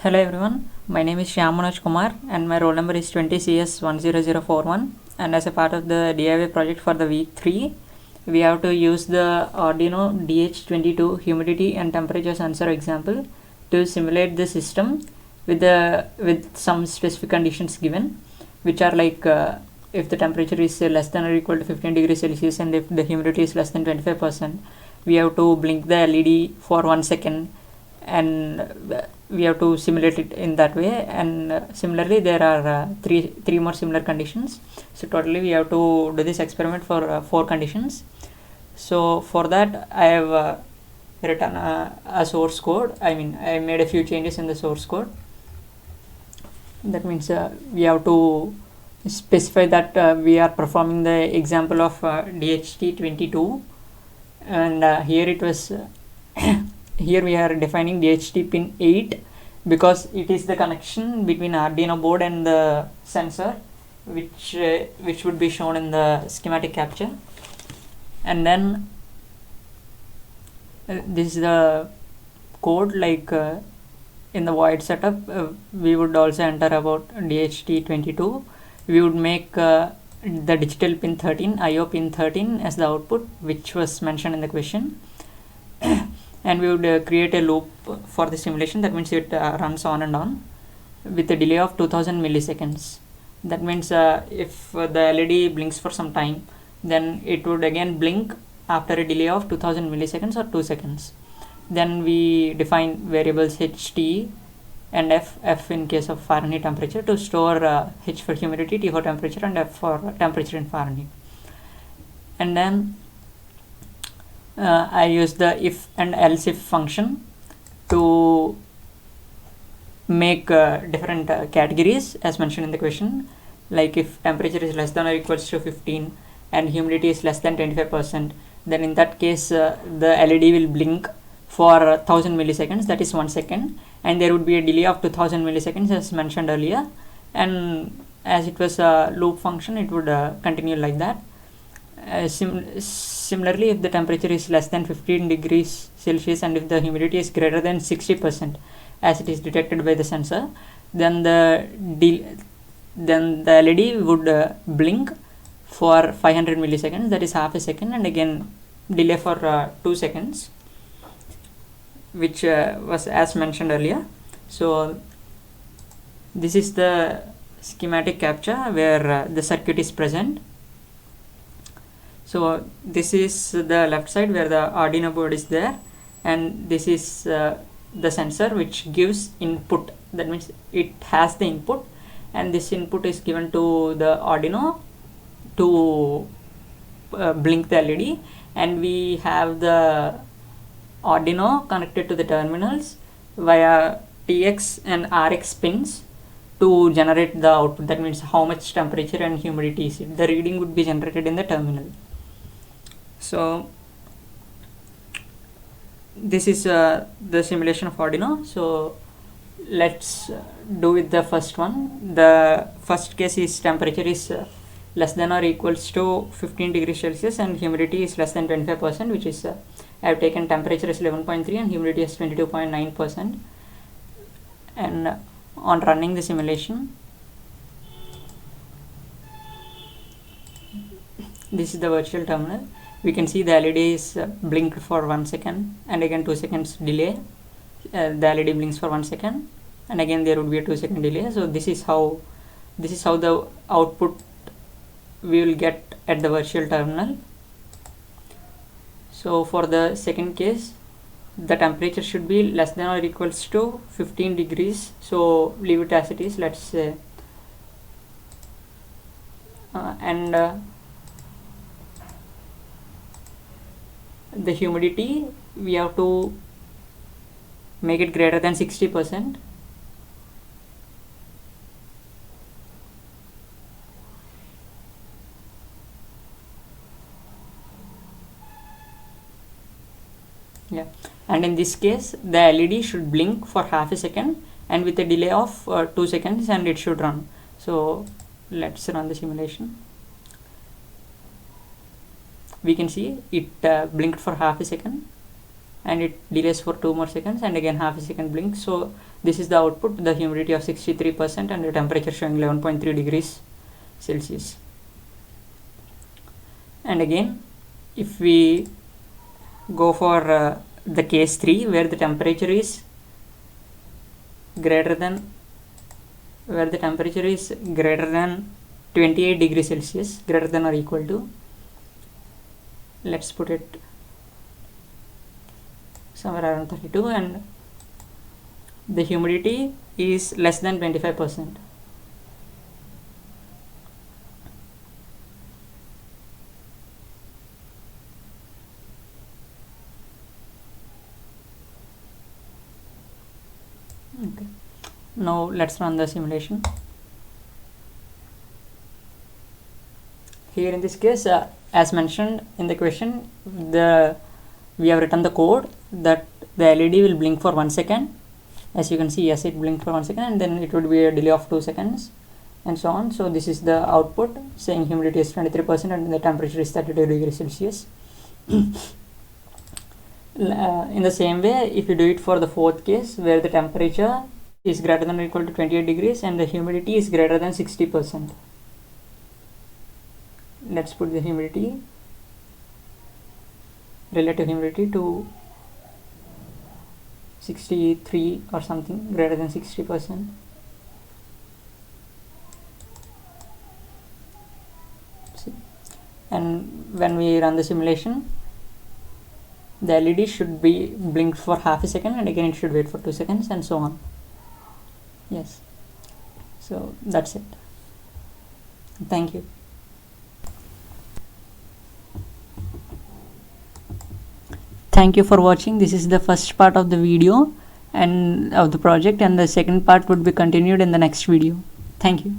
Hello everyone, my name is Shyam Manoj Kumar and my roll number is 20CS10041, and as a part of the DIY project for the week 3, we have to use the Arduino DH22 humidity and temperature sensor example to simulate the system with some specific conditions given, which are like if the temperature is less than or equal to 15 degrees Celsius and if the humidity is less than 25%, we have to blink the LED for 1 second, and we have to simulate it in that way. And similarly there are three more similar conditions, so totally we have to do this experiment for 4 conditions. So for that I have written a source code. I made a few changes in the source code. That means we have to specify that we are performing the example of DHT22, and here it was here we are defining DHT pin 8 because it is the connection between Arduino board and the sensor, which would be shown in the schematic capture. And then this is the code, like in the void setup we would also enter about DHT22. We would make the digital pin 13, IO pin 13 as the output, which was mentioned in the question. And we would create a loop for the simulation. That means it runs on and on with a delay of 2000 milliseconds. That means if the LED blinks for some time, then it would again blink after a delay of 2000 milliseconds or 2 seconds. Then we define variables HT and F in case of Fahrenheit temperature to store H for humidity, T for temperature, and F for temperature in Fahrenheit. And then I use the if and else if function to make different categories as mentioned in the question. Like if temperature is less than or equals to 15 and humidity is less than 25%, then in that case the LED will blink for 1000 milliseconds, that is 1 second, and there would be a delay of 2000 milliseconds as mentioned earlier. And as it was a loop function, it would continue like that. Similarly, if the temperature is less than 15 degrees Celsius and if the humidity is greater than 60% as it is detected by the sensor, then the LED would blink for 500 milliseconds, that is half a second, and again delay for 2 seconds, which was as mentioned earlier. So this is the schematic capture where the circuit is present. So this is the left side where the Arduino board is there, and this is the sensor which gives input. That means it has the input, and this input is given to the Arduino to blink the LED, and we have the Arduino connected to the terminals via TX and RX pins to generate the output. That means how much temperature and humidity is it. The reading would be generated in the terminal. So this is the simulation of Arduino. So let's do with the first one. The first case is temperature is less than or equals to 15 degrees Celsius and humidity is less than 25%, which is I have taken temperature as 11.3 and humidity as 22.9%. And on running the simulation, this is the virtual terminal. We can see the LED is blinked for 1 second and again 2 seconds delay. The LED blinks for 1 second and again there would be a 2 second delay. So this is how the output we will get at the virtual terminal. So for the second case, the temperature should be less than or equals to 15 degrees. So leave it as it is, let's say, the humidity we have to make it greater than 60%. Yeah, and in this case the LED should blink for half a second and with a delay of 2 seconds, and it should run. So let's run the simulation. We can see it blinked for half a second and it delays for 2 more seconds, and again half a second blink. So this is the output, the humidity of 63% and the temperature showing 11.3 degrees Celsius. And again, if we go for the case 3, where the temperature is greater than 28 degrees Celsius, greater than or equal to, let's put it somewhere around 32, and the humidity is less than 25%. Okay, now let's run the simulation. Here in this case, as mentioned in the question, we have written the code that the LED will blink for 1 second. As you can see, yes, it blinked for 1 second, and then it would be a delay of 2 seconds, and so on. So this is the output saying humidity is 23% and the temperature is 32 degrees Celsius. In the same way, if you do it for the fourth case, where the temperature is greater than or equal to 28 degrees and the humidity is greater than 60%. Let's put the humidity, relative humidity, to 63 or something, greater than 60%. See? And when we run the simulation, the LED should be blinked for half a second, and again it should wait for 2 seconds, and so on. Yes, so that's it. Thank you. Thank you for watching. This is the first part of the video and of the project, and the second part would be continued in the next video. Thank you.